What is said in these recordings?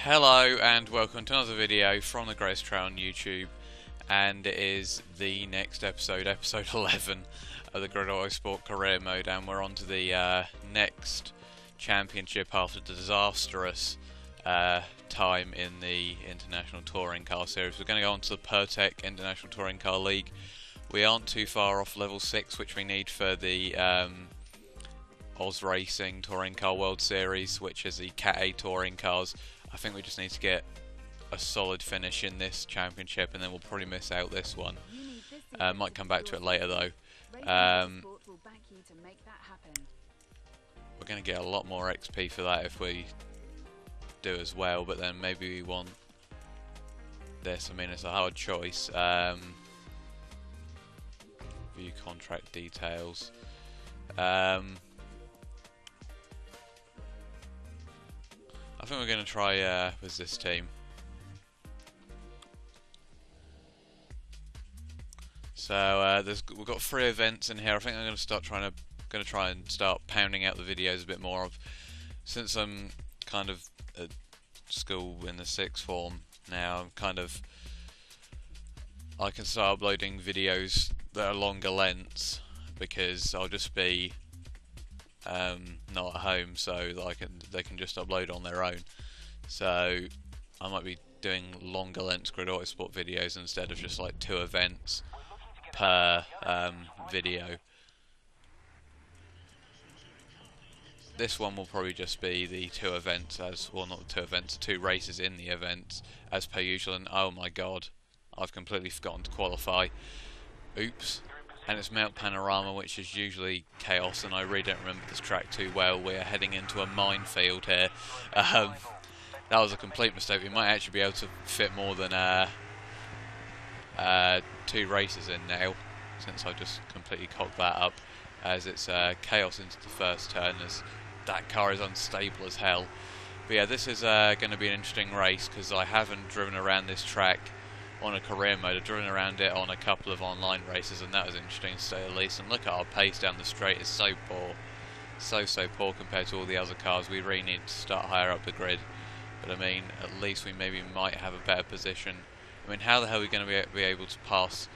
Hello and welcome to another video from TheSavageTrout on YouTube, and it is the next episode, episode 11 of the Grid Autosport career mode, and we're on to the next championship after the disastrous time in the International Touring Car Series. We're going to go on to the Pertec International Touring Car League. We aren't too far off level 6, which we need for the Oz Racing Touring Car World Series, which is the Cat A touring cars. I think we just need to get a solid finish in this championship, and then we'll probably miss out this one. Might come back to it later though. We're going to get a lot more XP for that if we do as well, but then maybe we want this. I mean, it's a hard choice. View contract details. I think we're going to try with this team. So we've got 3 events in here. I think I'm going to try and start pounding out the videos a bit more. Since I'm kind of at school in the 6th form now, I can start uploading videos that are longer lengths because I'll just be not at home, so that they can just upload on their own. So I might be doing longer length Grid Autosport videos instead of just like 2 events per video. This one will probably just be the 2 events, not 2 events, 2 races in the events as per usual. And oh my god, I've completely forgotten to qualify. Oops. And it's Mount Panorama, which is usually chaos, and I really don't remember this track too well. We are heading into a minefield here. That was a complete mistake. We might actually be able to fit more than 2 races in now, since I just completely cocked that up, as it's chaos into the first turn, as that car is unstable as hell. But yeah, this is going to be an interesting race, because I haven't driven around this track on a career mode. I've driven around it on a couple of online races, and that was interesting to say the least. And look at our pace down the straight, it's so poor. So poor compared to all the other cars. We really need to start higher up the grid. But I mean, at least we maybe might have a better position. I mean, how the hell are we going to be able to pass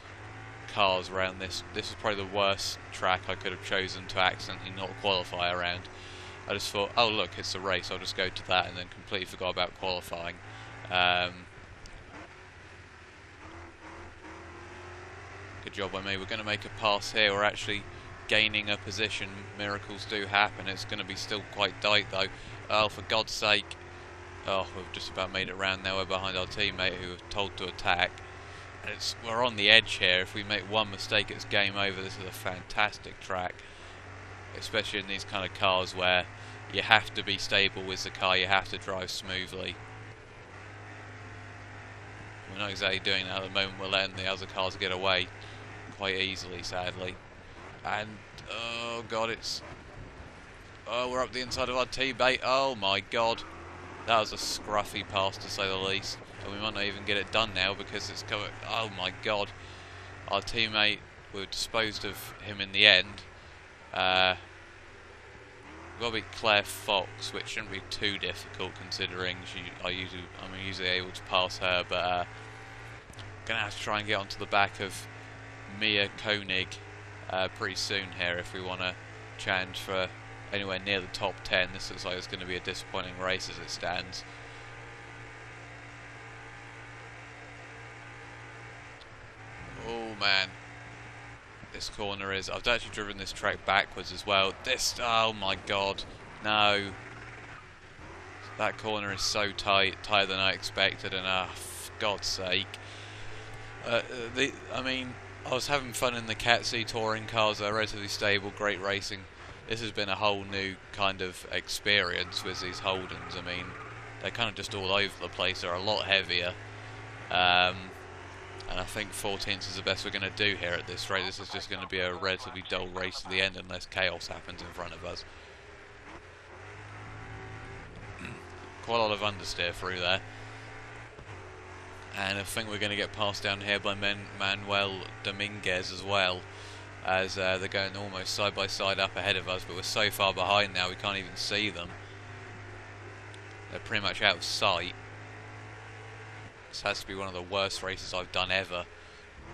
cars around this? This is probably the worst track I could have chosen to accidentally not qualify around. I just thought, oh look, it's a race, I'll just go to that, and then completely forgot about qualifying. Good job by me. We're going to make a pass here. We're actually gaining a position. Miracles do happen. It's going to be still quite tight though. Oh, for God's sake. Oh, we've just about made it round. Now we're behind our teammate who was told to attack. And we're on the edge here. If we make one mistake, it's game over. This is a fantastic track, especially in these kind of cars where you have to be stable with the car. You have to drive smoothly. We're not exactly doing that at the moment. We're letting the other cars get away quite easily, sadly. And oh god, we're up the inside of our teammate. Oh my god, that was a scruffy pass to say the least, and we might not even get it done now because it's covered. Oh my god, our teammate, we disposed of him in the end. We've got to beat Claire Fox, which shouldn't be too difficult considering I'm usually able to pass her, but gonna have to try and get onto the back of Mia Koenig pretty soon here if we want to challenge for anywhere near the top 10. This looks like it's going to be a disappointing race as it stands. Oh man, this corner is... I've actually driven this track backwards as well. Oh my god, no. That corner is so tighter than I expected, and for God's sake. I mean, I was having fun in the Cat C touring cars. They're relatively stable, great racing. This has been a whole new kind of experience with these Holdens. I mean, they're kind of just all over the place. They're a lot heavier. And I think 14th is the best we're going to do here at this race. This is just going to be a relatively dull race to the end unless chaos happens in front of us. Quite a lot of understeer through there. And I think we're going to get passed down here by Manuel Dominguez as well, as they're going almost side by side up ahead of us, but we're so far behind now we can't even see them. They're pretty much out of sight. This has to be one of the worst races I've done ever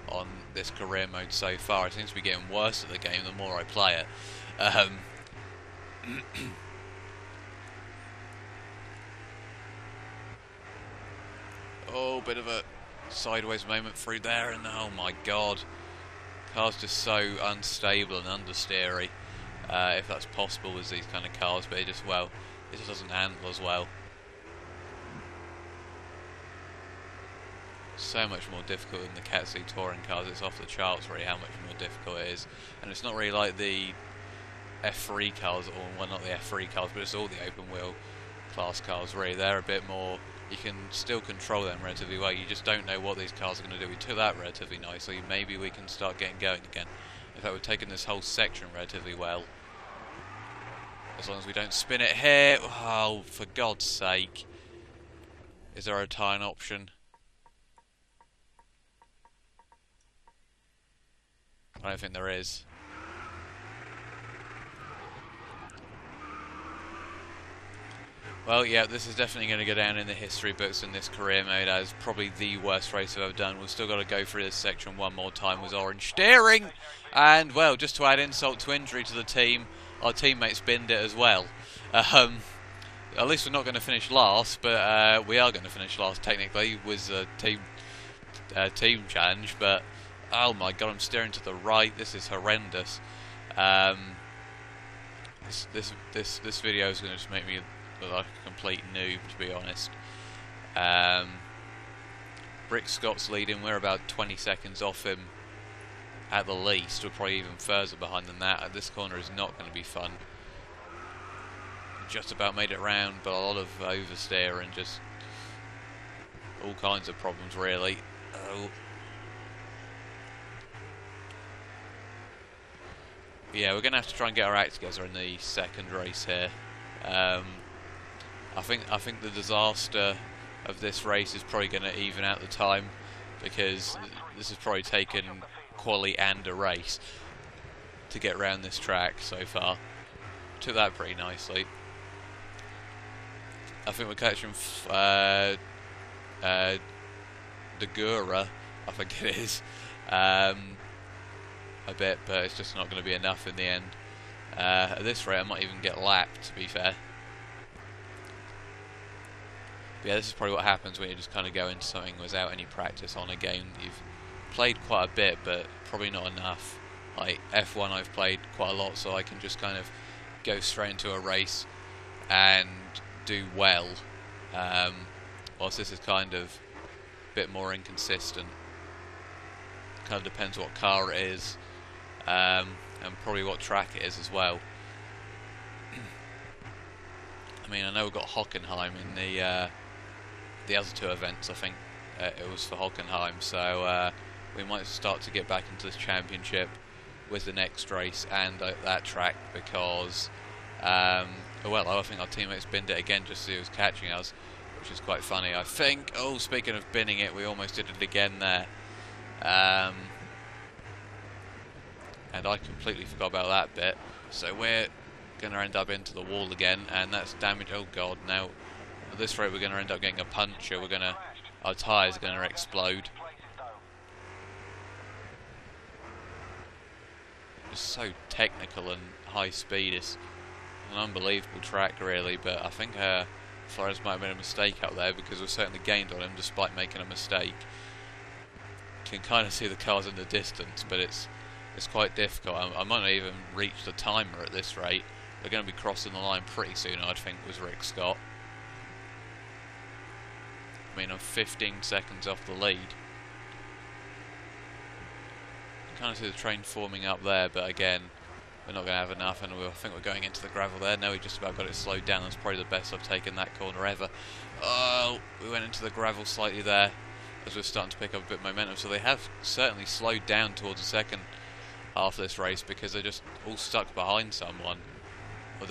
on this career mode so far. It seems to be getting worse at the game the more I play it. Oh, bit of a sideways moment through there, and oh my god, car's just so unstable and understeery, if that's possible with these kind of cars, but it just doesn't handle as well. So much more difficult than the Cat C touring cars. It's off the charts really how much more difficult it is, and it's not really like the F3 cars, or well, not the F3 cars, but it's all the open wheel class cars really. They're a bit more, you can still control them relatively well, you just don't know what these cars are going to do. We took that relatively nicely, maybe we can start getting going again. In fact, we've taken this whole section relatively well, as long as we don't spin it here. Oh, for God's sake. Is there a tyre option? I don't think there is. Well, yeah, this is definitely going to go down in the history books in this career mode as probably the worst race I've ever done. We've still got to go through this section one more time with orange steering. And, well, just to add insult to injury to the team, our teammates binned it as well. At least we're not going to finish last, but we are going to finish last technically with a team challenge. But, oh my god, I'm steering to the right. This is horrendous. This video is going to just make me look like a complete noob, to be honest. Rick Scott's leading. We're about 20 seconds off him at the least. We're probably even further behind than that. This corner is not going to be fun. Just about made it round, but a lot of oversteer and just all kinds of problems really. Oh. Yeah, we're going to have to try and get our act together in the second race here. I think the disaster of this race is probably going to even out the time, because this has probably taken quali and a race to get around this track so far. Took that pretty nicely. I think we're catching Dagura, I think it is, a bit, but it's just not going to be enough in the end. At this rate I might even get lapped, to be fair. But yeah, this is probably what happens when you just kind of go into something without any practice on a game that you've played quite a bit, but probably not enough. Like F1 I've played quite a lot, so I can just kind of go straight into a race and do well, whilst this is kind of a bit more inconsistent. Kind of depends what car it is, and probably what track it is as well. I mean, I know we've got Hockenheim in the other two events. I think it was for Hockenheim, so we might start to get back into this championship with the next race and that track, because well, I think our teammates binned it again just as he was catching us, which is quite funny, I think. Oh, speaking of binning it, we almost did it again there. And I completely forgot about that bit. So we're going to end up into the wall again, and that's damage. Oh god, now at this rate we're going to end up getting a puncture. Our tyres are going to explode. Just so technical and high speed. It's an unbelievable track really, but I think Flores might have made a mistake out there, because we've certainly gained on him despite making a mistake. You can kind of see the cars in the distance, but it's quite difficult. I might not even reach the timer at this rate. They're going to be crossing the line pretty soon, I'd think, with Rick Scott. I mean, I'm 15 seconds off the lead. You kind of see the train forming up there, but again, we're not going to have enough, and I think we're going into the gravel there. No, we just about got it slowed down. That's probably the best I've taken that corner ever. Oh, we went into the gravel slightly there as we're starting to pick up a bit of momentum. So they have certainly slowed down towards the second half of this race, because they're just all stuck behind someone. Well,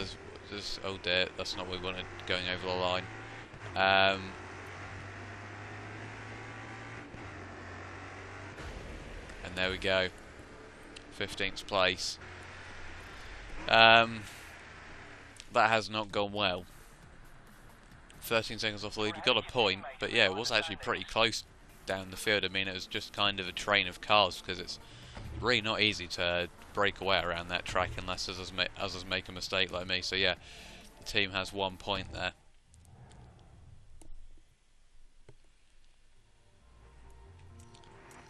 there's oh dear, that's not what we wanted going over the line. And there we go, 15th place. That has not gone well 13 seconds off the lead. We got a point, but yeah, it was actually pretty close down the field. I mean, it was just kind of a train of cars, because it's really not easy to break away around that track unless others make a mistake like me. So yeah, the team has 1 point there.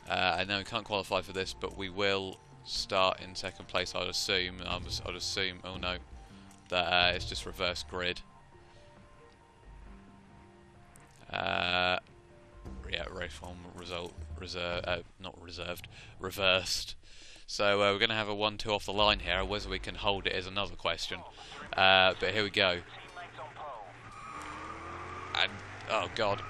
I know we can't qualify for this, but we will start in second place, I'd assume. I'd assume, oh no, that it's just reverse grid. Yeah, race form result not reserved, reversed. So we're going to have a 1-2 off the line here. Whether we can hold it is another question. But here we go. And oh god,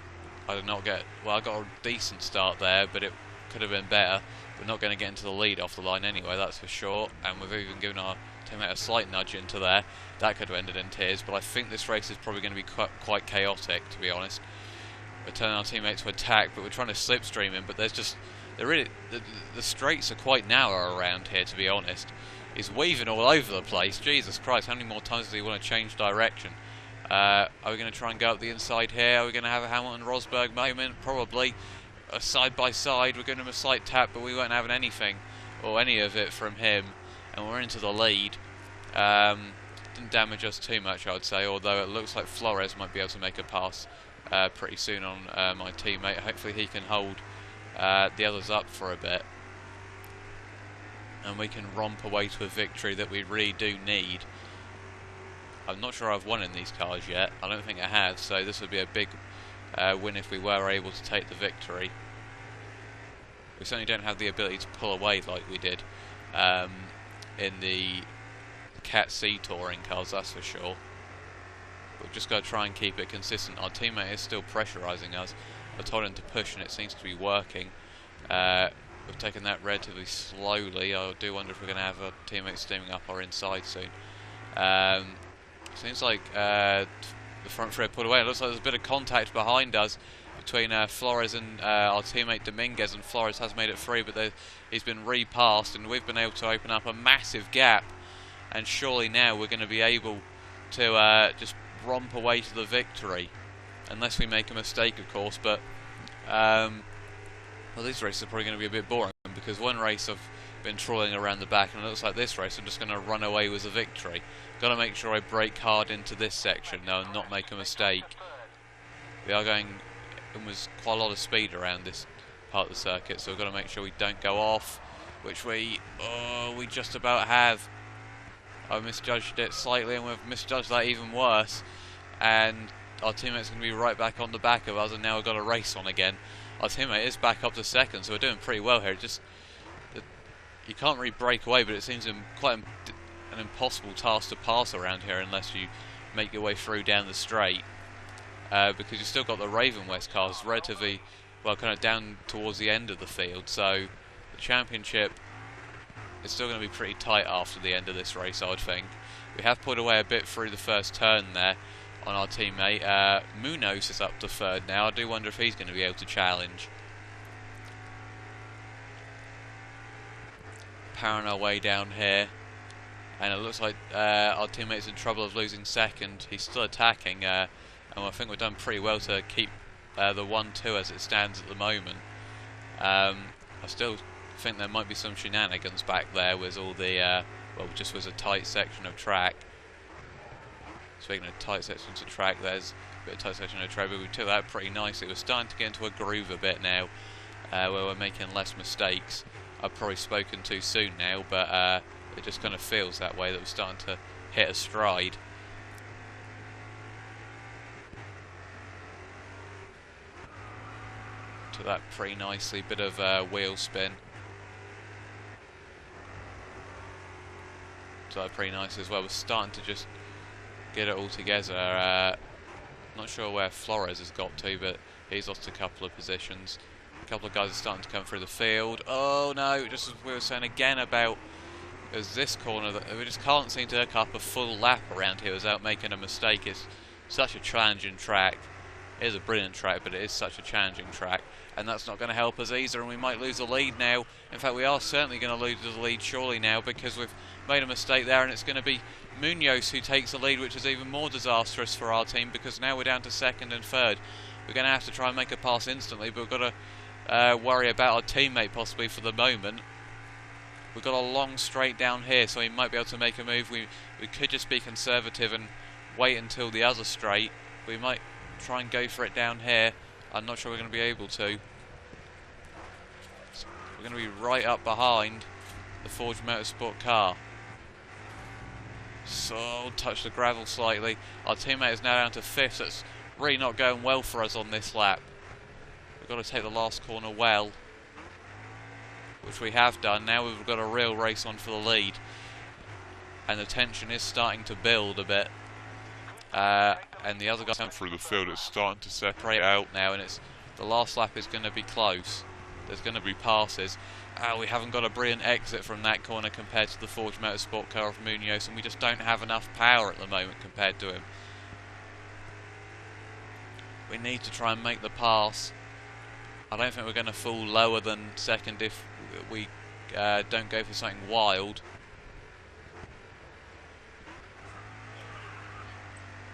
I did not get. Well, I got a decent start there, but it could have been better. We're not going to get into the lead off the line anyway, that's for sure. And we've even given our teammate a slight nudge into there. That could have ended in tears. But I think this race is probably going to be quite chaotic, to be honest. We're telling our teammate to attack, but we're trying to slipstream him. But there's just the straights are quite narrow around here, to be honest. He's weaving all over the place. Jesus Christ, how many more times does he want to change direction? Are we going to try and go up the inside here? Are we going to have a Hamilton-Rosberg moment? Probably. Side by side, we're going to have a slight tap, but we weren't having anything or any of it from him, and we're into the lead. Didn't damage us too much, I would say, although it looks like Flores might be able to make a pass pretty soon on my teammate. Hopefully he can hold the others up for a bit, and we can romp away to a victory that we really do need. I'm not sure I've won in these cars yet. I don't think I have, so this would be a big win if we were able to take the victory. We certainly don't have the ability to pull away like we did in the Cat C touring cars, that's for sure. We've just got to try and keep it consistent. Our teammate is still pressurising us. I told him to push and it seems to be working. We've taken that relatively slowly. I do wonder if we're going to have a teammate steaming up our inside soon. Seems like the front three are put away. It looks like there's a bit of contact behind us between Flores and our teammate Dominguez, and Flores has made it free, but he's been repassed, and we've been able to open up a massive gap, and surely now we're going to be able to just romp away to the victory, unless we make a mistake, of course. But well, these races are probably going to be a bit boring, because one race I've been trawling around the back, and it looks like this race I'm just going to run away with a victory. Got to make sure I brake hard into this section now and not make a mistake. We are going almost quite a lot of speed around this part of the circuit, so we've got to make sure we don't go off, which we just about have. I misjudged it slightly, and we've misjudged that even worse, and our teammate's going to be right back on the back of us, and now we've got a race on again. Our teammate is back up to second, so we're doing pretty well here. Just you can't really break away, but it seems quite an impossible task to pass around here unless you make your way through down the straight, because you've still got the Raven West cars relatively, well, kind of down towards the end of the field, so the championship is still going to be pretty tight after the end of this race, I would think. We have put away a bit through the first turn there on our teammate. Munoz is up to third now. I do wonder if he's going to be able to challenge. Powering our way down here, and it looks like our teammate's in trouble of losing second. He's still attacking, and I think we've done pretty well to keep the 1-2 as it stands at the moment. I still think there might be some shenanigans back there with all the well, just was a tight section of track. Speaking of tight sections of track, there's a bit of tight section of track, but we took that pretty nicely. We're starting to get into a groove a bit now, where we're making less mistakes. I've probably spoken too soon now, but it just kind of feels that way, that we're starting to hit a stride. Took that pretty nicely, bit of wheel spin. Took that pretty nicely as well. We're starting to just get it all together. Not sure where Flores has got to, but he's lost a couple of positions. A couple of guys are starting to come through the field. Oh no, just as we were saying again about this corner, that we just can't seem to hook up a full lap around here without making a mistake. It's such a challenging track. It is a brilliant track, but it is such a challenging track. and that's not going to help us either, and we might lose the lead now. In fact, we are certainly going to lose the lead surely now, because we've made a mistake there, and it's going to be Munoz who takes the lead, which is even more disastrous for our team, because now we're down to second and third. We're going to have to try and make a pass instantly, but we've got to worry about our teammate possibly for the moment. We've got a long straight down here, so he might be able to make a move. We could just be conservative and wait until the other straight. We might try and go for it down here. I'm not sure we're going to be able to. We're going to be right up behind the Forge Motorsport car. So, touch the gravel slightly. Our teammate is now down to 5th, so it's really not going well for us on this lap. We've got to take the last corner well, which we have done. Now we've got a real race on for the lead, and the tension is starting to build a bit. And the other guys through the field, it's starting to separate out now, and the last lap is going to be close. There's going to be passes. We haven't got a brilliant exit from that corner compared to the Forge Motorsport car of Munoz, and we just don't have enough power at the moment compared to him. We need to try and make the pass. I don't think we're going to fall lower than second if we don't go for something wild.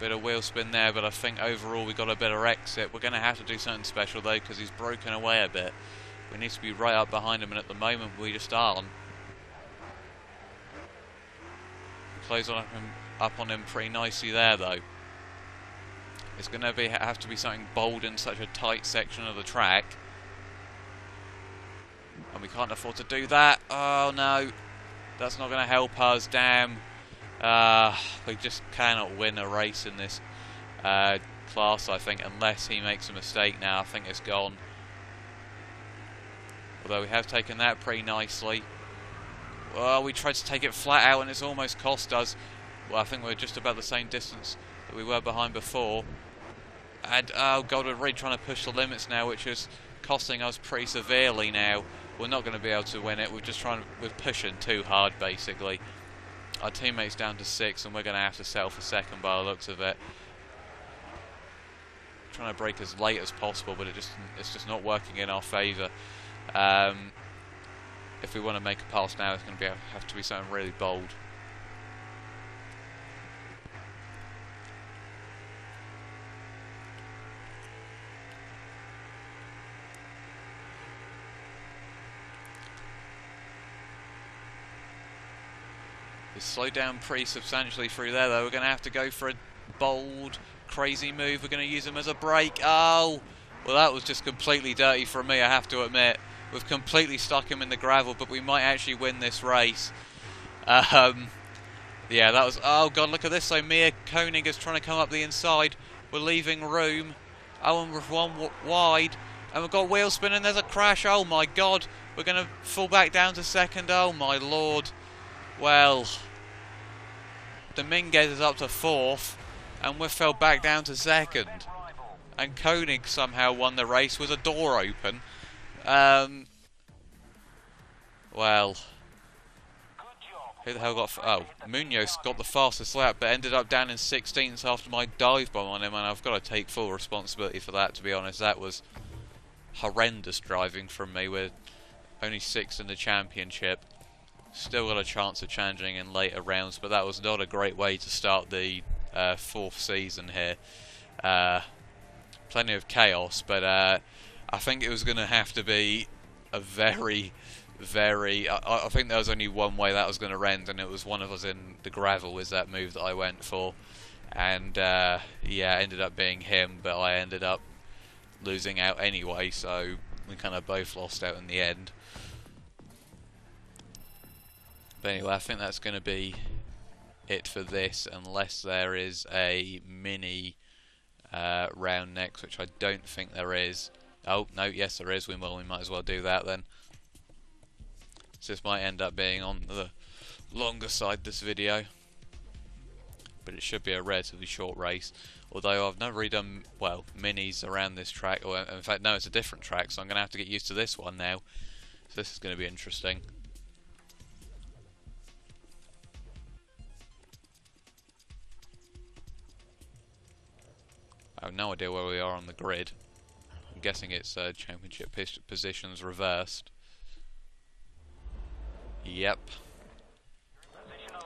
Bit of wheel spin there, but I think overall we got a better exit. We're going to have to do something special though, because he's broken away a bit. We need to be right up behind him, and at the moment we just aren't. Close up on him pretty nicely there though. It's going to have to be something bold in such a tight section of the track, and we can't afford to do that. Oh no, that's not going to help us. Damn. We just cannot win a race in this class, I think, unless he makes a mistake now. I think it's gone. Although we have taken that pretty nicely. Well, we tried to take it flat out and it's almost cost us. Well, I think we're just about the same distance that we were behind before. And, oh god, we're really trying to push the limits now, which is costing us pretty severely now. We're not going to be able to win it. We're pushing too hard, basically. Our teammate's down to 6, and we're going to have to settle for second by the looks of it. Trying to brake as late as possible, but it's just not working in our favour. If we want to make a pass now, it's going to have to be something really bold. It's slowed down pretty substantially through there though. We're going to have to go for a bold, crazy move. We're going to use him as a brake. Oh! Well, that was just completely dirty from me, I have to admit. We've completely stuck him in the gravel, but we might actually win this race. Yeah, that was... Oh god, look at this. So Mia Koenig is trying to come up the inside. We're leaving room. Oh, and we're one wide. And we've got wheel spin and there's a crash. Oh my god. We're going to fall back down to second. Oh my lord. Well, Dominguez is up to 4th, and we fell back down to 2nd. And Koenig somehow won the race with a door open. Well, who the hell got... Oh, Munoz got the fastest lap, but ended up down in 16th after my dive bomb on him, and I've got to take full responsibility for that, to be honest. That was horrendous driving from me. We're only 6th in the championship. Still got a chance of challenging in later rounds, but that was not a great way to start the 4th season here. Plenty of chaos, but I think it was going to have to be a very... I think there was only one way that was going to end, and it was one of us in the gravel was that move that I went for. And yeah, ended up being him, but I ended up losing out anyway, so we kind of both lost out in the end. But anyway, I think that's going to be it for this, unless there is a mini round next, which I don't think there is. Oh, no, yes there is. We might as well do that then. So this might end up being on the longer side, this video. But it should be a relatively short race. Although I've never really done, well, minis around this track. Or in fact, no, it's a different track, so I'm going to have to get used to this one now. So this is going to be interesting. I have no idea where we are on the grid. guessing it's championship positions reversed. Yep.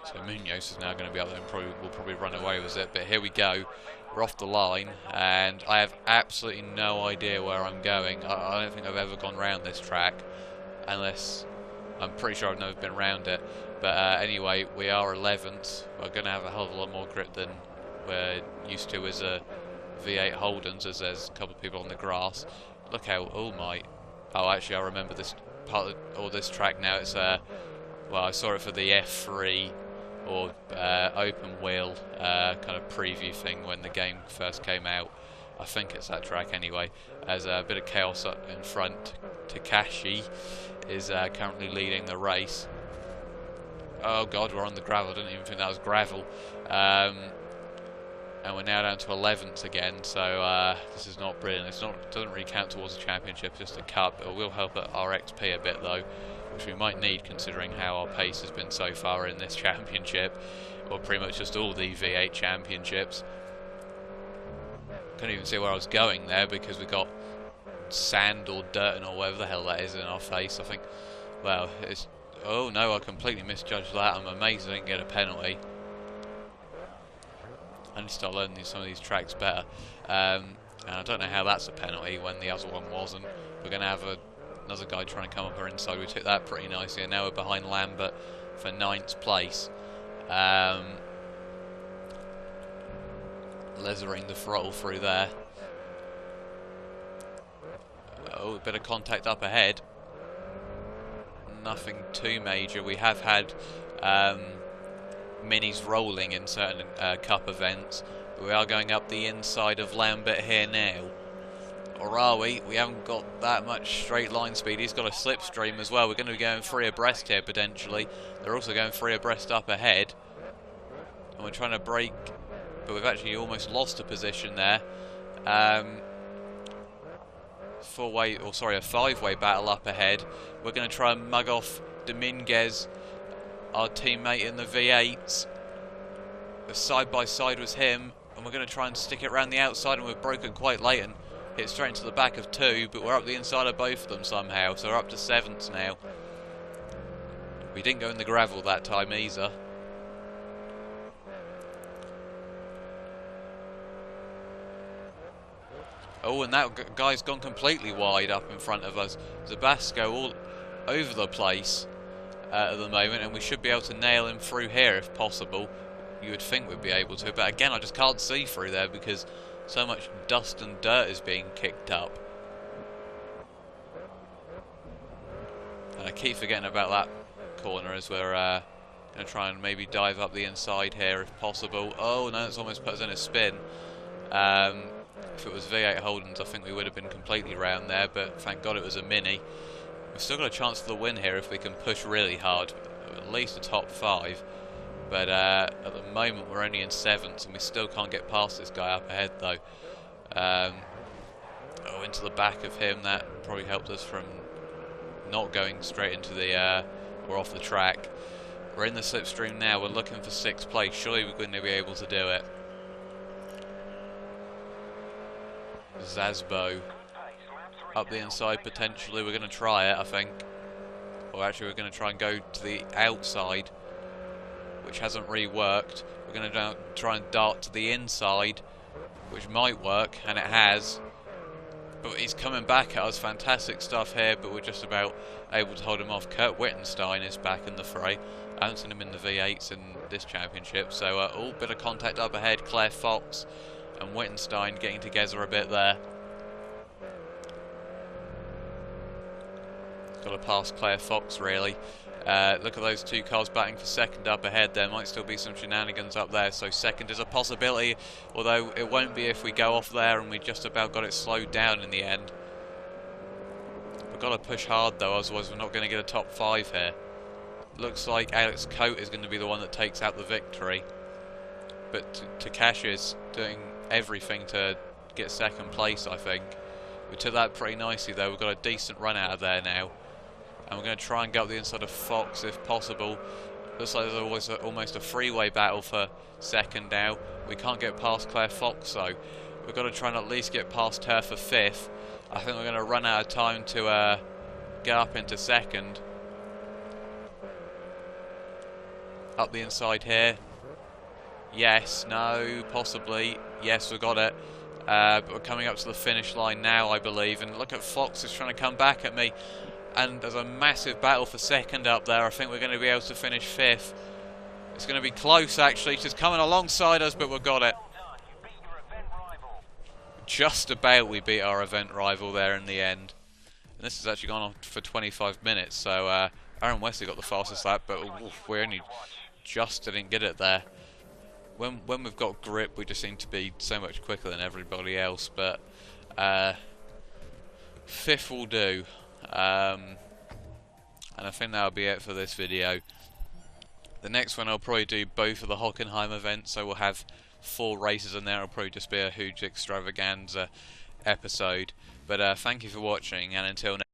So Munoz is now going to be up there and will probably run away with it. But here we go. We're off the line, and I have absolutely no idea where I'm going. I don't think I've ever gone round this track, unless I'm pretty sure I've never been round it. But anyway, we are 11th. We're going to have a hell of a lot more grip than we're used to as a V8 Holdens, as there's a couple of people on the grass. Look how, oh my, oh actually I remember this part of, or this track now. It's well, I saw it for the F3 or open wheel kind of preview thing when the game first came out. I think it's that track anyway. There's a bit of chaos up in front. Takashi is currently leading the race. Oh god, we're on the gravel. I didn't even think that was gravel. And we're now down to 11th again, so this is not brilliant. It doesn't really count towards the championship, just a cup. It will help at our XP a bit though, which we might need considering how our pace has been so far in this championship, or pretty much just all the V8 championships. Couldn't even see where I was going there because we got sand or dirt or whatever the hell that is in our face. I think, well, it's, oh no, I completely misjudged that. I'm amazed I didn't get a penalty. I need to start learning some of these tracks better. And I don't know how that's a penalty when the other one wasn't. We're going to have another guy trying to come up our inside. We took that pretty nicely, and now we're behind Lambert for 9th place. Leathering the throttle through there. Oh, a bit of contact up ahead. Nothing too major. We have had minis rolling in certain cup events, but we are going up the inside of Lambert here now. Or are we? We haven't got that much straight line speed. He's got a slipstream as well. We're going to be going 3 abreast here potentially. They're also going 3 abreast up ahead, and we're trying to brake, but we've actually almost lost a position there. A 5-way battle up ahead. We're going to try and mug off Dominguez, our teammate in the V8s. Side by side was him, and we're going to try and stick it around the outside, and we've broken quite late and hit straight into the back of 2, but we're up the inside of both of them somehow, so we're up to 7th now. We didn't go in the gravel that time either. Oh, and that guy's gone completely wide up in front of us. Zabasco all over the place at the moment, and we should be able to nail him through here if possible. You would think we'd be able to, but again, I just can't see through there because so much dust and dirt is being kicked up. And I keep forgetting about that corner as we're going to try and maybe dive up the inside here if possible. Oh no, that's almost put us in a spin. If it was V8 Holdens, I think we would have been completely round there, but thank God it was a mini. We've still got a chance for the win here if we can push really hard, at least a top 5. But at the moment we're only in 7th, and we still can't get past this guy up ahead though. Oh, into the back of him, that probably helped us from not going straight into the, or off the track. We're in the slipstream now, we're looking for 6th place, surely we're going to be able to do it. Zazbo up the inside potentially. We're going to try it, I think. Or actually we're going to try and go to the outside, which hasn't really worked. We're going to try and dart to the inside, which might work, and it has. But he's coming back at us. Fantastic stuff here, but we're just about able to hold him off. Kurt Wittenstein is back in the fray. I haven't seen him in the V8s in this championship, so all bit of contact up ahead. Claire Fox and Wittenstein getting together a bit there. Got to pass Claire Fox really. Look at those 2 cars batting for 2nd up ahead. There might still be some shenanigans up there, so 2nd is a possibility, although it won't be if we go off there, and we just about got it slowed down in the end. We've got to push hard though, otherwise we're not going to get a top 5 here. Looks like Alex Coate is going to be the one that takes out the victory, but Takashi is doing everything to get 2nd place, I think. We took that pretty nicely though. We've got a decent run out of there now, and we're going to try and go up the inside of Fox if possible. Looks like there's almost a 3-way battle for 2nd now. We can't get past Claire Fox though. We've got to try and at least get past her for 5th. I think we're going to run out of time to get up into second. Up the inside here. Yes, no, possibly. Yes, we got it. But we're coming up to the finish line now, I believe. And look at Fox is trying to come back at me. And there's a massive battle for second up there. I think we're going to be able to finish fifth. It's going to be close, actually. She's coming alongside us, but we've got it. Just about we beat our event rival there in the end. And this has actually gone on for 25 minutes. So Aaron Wesley got the fastest lap, but we only just didn't get it there. When we've got grip, we just seem to be so much quicker than everybody else. But fifth will do. And I think that'll be it for this video. The next one I'll probably do both of the Hockenheim events, so we'll have 4 races in there. It'll probably just be a huge extravaganza episode. But thank you for watching, and until next time.